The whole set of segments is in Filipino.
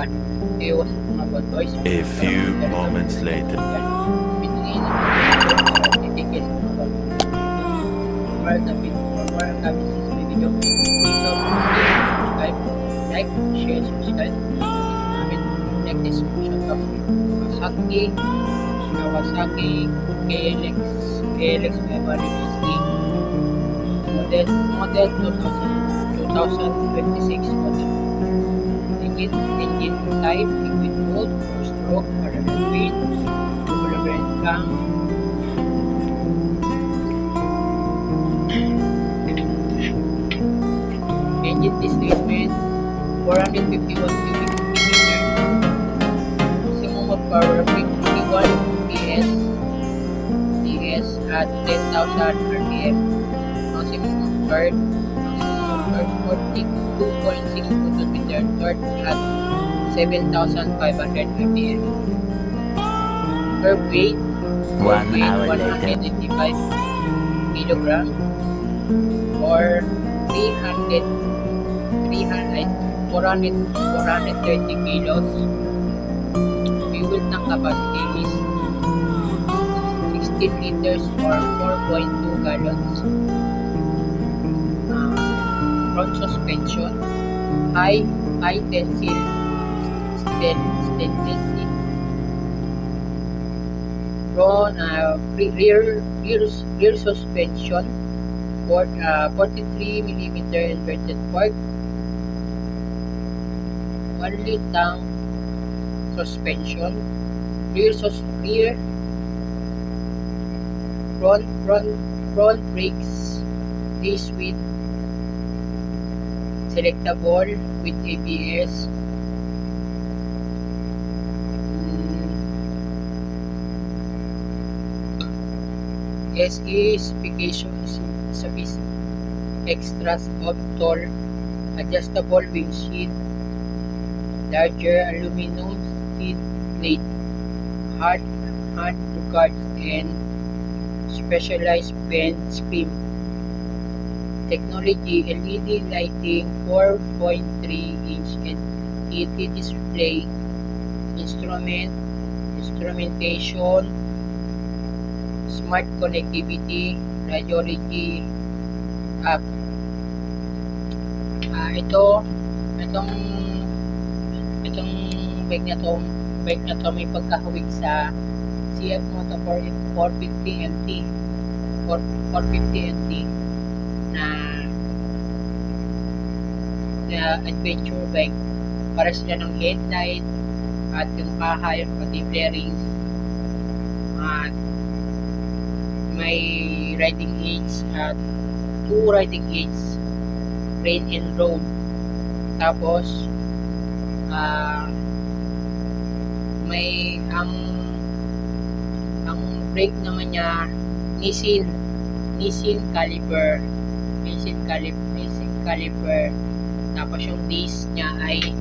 1. Iwas mga bad boys. A few moments later. Pinili titigil more than this video. So, subscribe, like, share, subscribe. Like description of Kawasaki KLX 560 model 2026 model. Engine type liquid cooled, 4-stroke, parallel speed, double red cam. Engine displacement 451 cubic millimeter. Maximum of power 51 PS at 10,000 RPM. Maximum of torque 42.6 Nm, torque at 7,500 RPM. Curve weight 1 hour later. 185 kg or 430 kilos. Fuel tank capacity is 16 liters or 4.2 gallons. Front suspension, high tensile stainless steel. Front rear suspension, 43 mm inverted fork. Only tank suspension. Rear front brakes is with selectable with ABS. SE specifications extras of tall adjustable windshield, larger aluminum skid plate, hard handguards, and specialized paint scheme. Technology LED lighting, 4.3-inch LED display, instrumentation, smart connectivity, radiology app. Itong bike na to may pagkahawig sa CF Moto 450 NT na adventure bike. Para sila ng headlight at yung kahay pati flarings at may riding aids at 2 riding aids, rain and road. Tapos may ang brake naman niya Nissin caliper. Tapos yung disc niya ay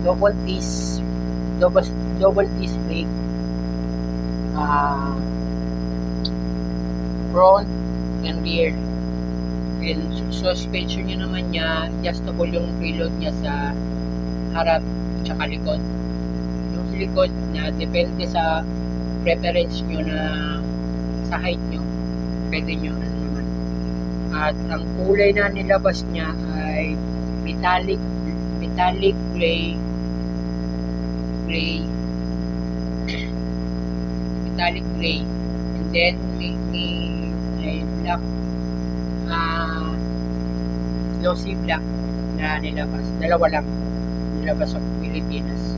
double disc brake. Front and rear. And suspension niya naman niya, adjustable yung preload niya sa harap at likod. Yung likod na depende sa preference nyo na sa height nyo, pwede nyo naman. At ang kulay na nilabas niya ay metallic gray and then may black glossy black na nilabas. Dalawa lang nilabas sa Pilipinas.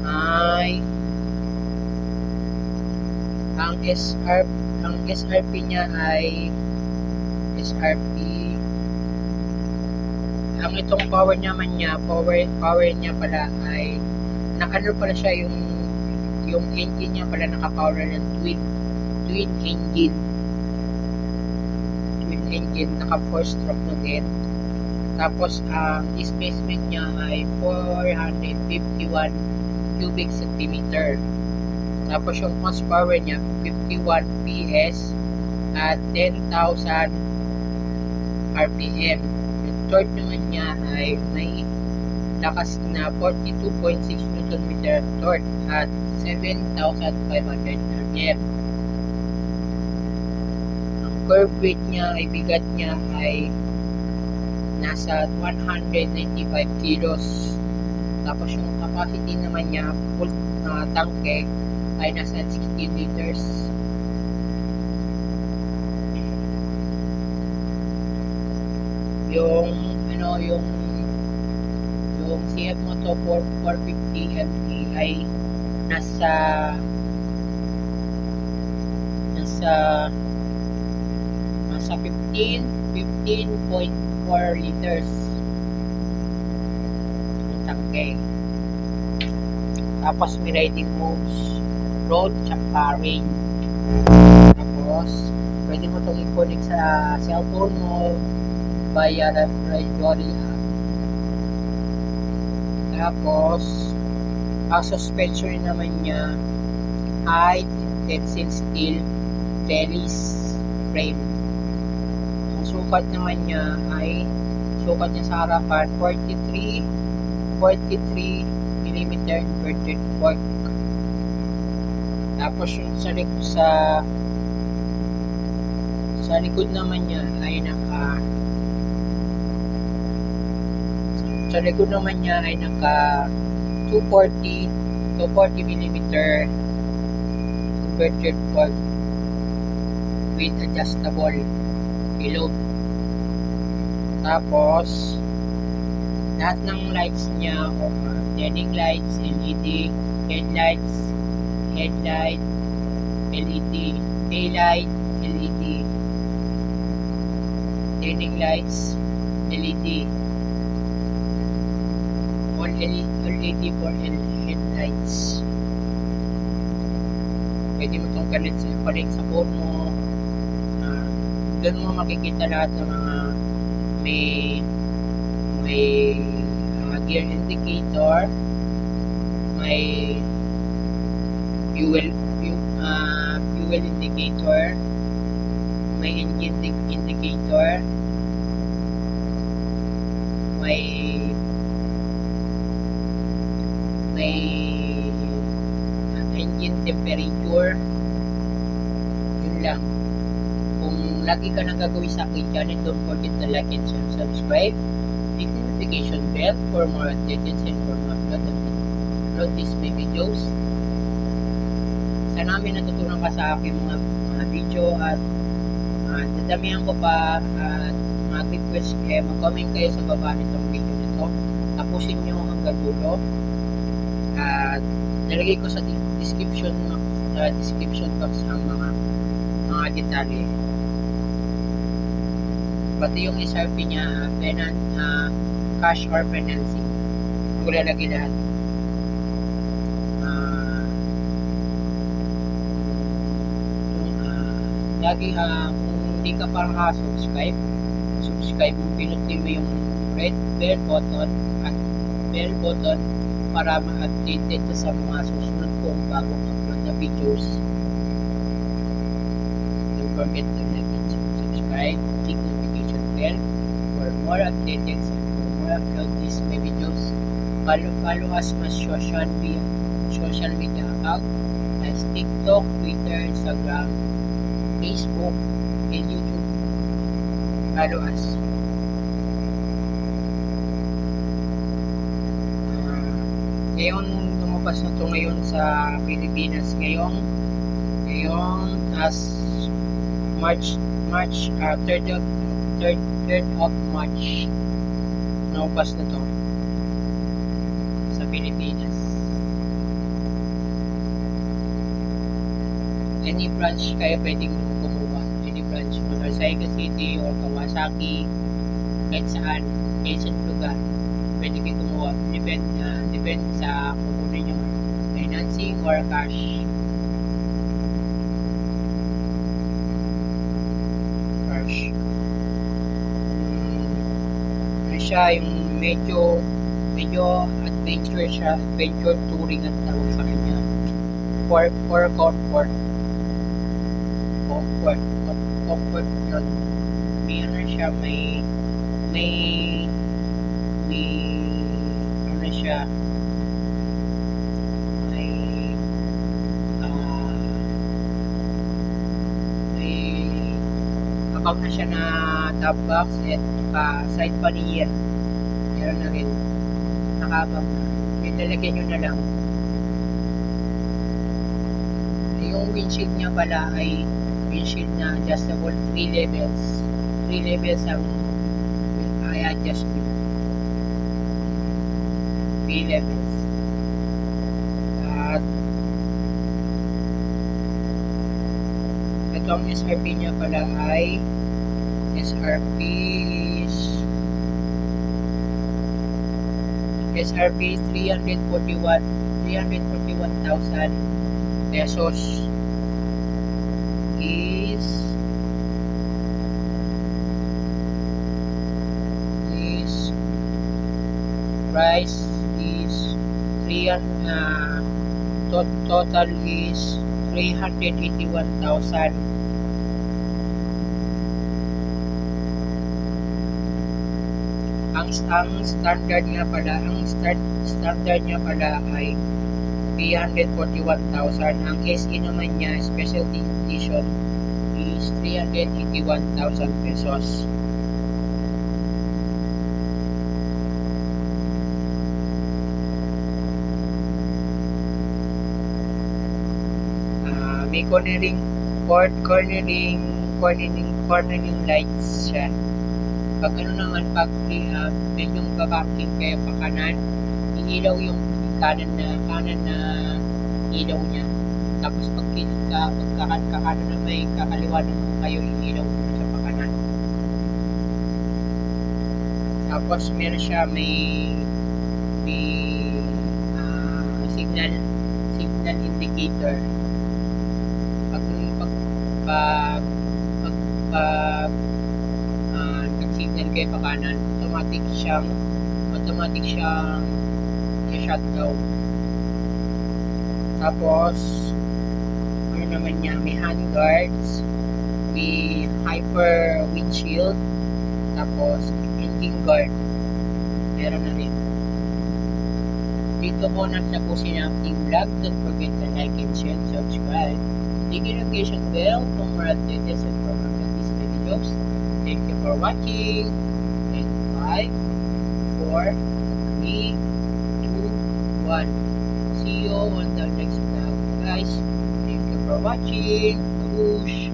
Ay ang SRP niya ay ang itong power niya pala ay nakano pala siya yung engine niya pala naka-power ng twin engine, naka 4-stroke na din. Tapos ang displacement niya ay 451 cubic centimeter. Tapos yung horsepower niya 51 PS at 10,000 RPM. Yung torque naman niya ay may lakas na 42.6 Newton meter torque at 7,500 RPM. Ang curve weight niya ay bigat niya ay nasa 195 kilos. Tapos yung capacity naman niya, full tanke, ay nasa 16 liters. Yung CF Moto 450 MT ay nasa 15.4 liters yung tangke. Tapos may riding modes, road tsaka range. Tapos pwede mo itong i-connect sa cellphone mo via Redbory app. Tapos ang suspension naman niya ay tensile steel trellis frame. Ang sukat naman niya ay sa harapan 43 mm inverted fork. Tapos yung sa likod naman niya ay naka 240 mm inverted fork with adjustable payload. Tapos lahat ng lights niya, running lights, LED, headlights, LED, daylight, LED, running lights, LED, all LED for headlights. Pwede mo itong connect sa phone mo. Doon mo makikita lahat ng mga may gear indicator, may fuel indicator, may engine indicator, may engine temperature. Yun lang. Kung lagi ka nang gagawin sa akin channel, don't forget to like and subscribe. Hit the notification bell for more updates and for more upload these videos. Sana may natutunan ka sa aking mga video at dadamihan ko pa at mag-request kayo, mag-comment kayo sa baba nitong video nito. Tapusin nyo hanggang dulo. At nalagay ko sa description box ang mga detalye. Pati yung SRP niya, cash or financing. Ko lalagay lahat. Lagi kung hindi ka pa subscribe mo, pinutin mo yung red bell button para ma-updated ka sa mga susunod kong bagong upload na videos. Don't forget to like and subscribe, click notification bell for more updates and for more upload these videos. Follow us on social media account as TikTok, Twitter, Instagram, Facebook, and YouTube. Follow us. Ngayon, lumabas na ito ngayon sa Pilipinas. Ngayon as March 3rd of March, lumabas na ito sa Pilipinas. Any branch kayo pwedeng kumuha. Any branch, Motorcycle City or Kawasaki, kahit saan, kahit saan lugar, pwede kayo kumuha. Depende sa kukunin yung financing or cash. Siya yung medyo adventure siya, adventure touring ang tawag sa kanya. For comfort yun. May ano siya, may siya. May ah, may abang na siya na top box at side pannier. Meron na rin. Nakabang na. Ilalagyan nyo na lang. Yung windshield niya pala ay windshield na adjustable 3 levels. 3 levels ang i-adjust nyo. 3 levels. At itong SRP niya pala ay SRP 341,000 pesos is price is total is 381,000. Ang standard niya pala ay 341,000. Ang SE naman niya, specialty edition, is 381,000 pesos. May cornering lights siya. Pag medyong babaking kayo pa kanan, iilaw yung kanan na ilaw niya. Tapos pag kakanan na may kakaliwa naman kayo, iilaw mo sa pakanan. Tapos meron siya may signal indicator. Pag nag-signal kayo pa kanan, automatic siyang i-shutdown. Tapos ano naman niya, may handguards, may hyper windshield, tapos engine guard, meron na rin. Dito po nagtapusin ang ating vlog. Don't forget to like and share and subscribe. Click the notification bell for more updates and for more of these videos. Thank you for watching. And 5, 4, 3, 2, 1. See you on the next vlog, guys. Thank you for watching. Whoosh.